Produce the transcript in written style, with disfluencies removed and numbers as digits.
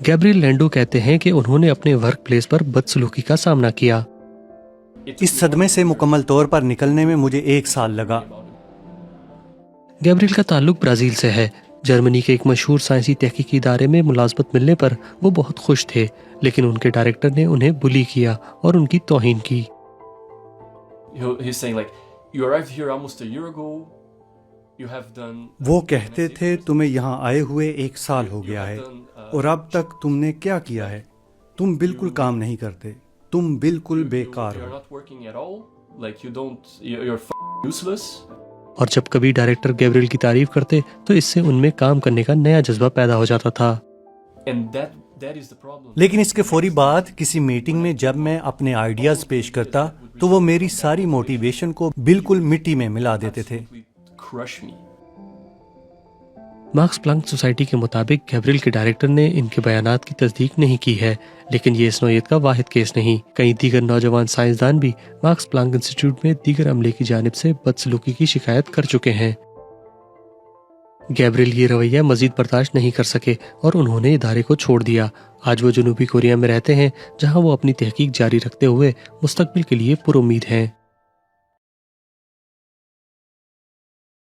Gabriel लैंडो कहते हैं कि उन्होंने अपने वर्क प्लेस पर बदसलूकी का सामना किया। इस सदमे से मुकम्मल तौर पर निकलने में मुझे 1 साल लगा। गैब्रियल का ताल्लुक ब्राज़ील से है। जर्मनी के एक मशहूर साइंसी तहकीकी इदारे में मुलाजमत मिलने पर वो बहुत खुश थे, लेकिन उनके डायरेक्टर ने उन्हें बुली किया और उनकी तौहीन की। वो कहते थे तुम्हें यहाँ आए हुए 1 साल हो गया है और अब तक तुमने क्या किया है? तुम बिल्कुल काम नहीं करते, तुम बिल्कुल बेकार हो। और जब कभी डायरेक्टर गैब्रियल की तारीफ करते तो इससे उनमें काम करने का नया जज्बा पैदा हो जाता था। लेकिन इसके फौरी बाद किसी मीटिंग में जब मैं अपने आइडियाज पेश करता तो वो मेरी सारी मोटिवेशन को बिल्कुल मिट्टी में मिला देते थे। मार्क्स प्लांक सोसाइटी के मुताबिक गैब्रियल के डायरेक्टर ने इनके बयानात की तस्दीक नहीं की है, लेकिन ये इस नौयत का वाहिद केस नहीं। कई दीगर नौजवान साइंसदान भी मार्क्स प्लांक इंस्टीट्यूट में दीगर अमले की जानिब से बदसलूकी की शिकायत कर चुके हैं। गैब्रियल ये रवैया मजीद बर्दाश्त नहीं कर सके और उन्होंने इदारे को छोड़ दिया। आज वो जनूबी कोरिया में रहते हैं, जहाँ वो अपनी तहकीक जारी रखते हुए मुस्तकबिल के लिए पुरुम्मीद हैं।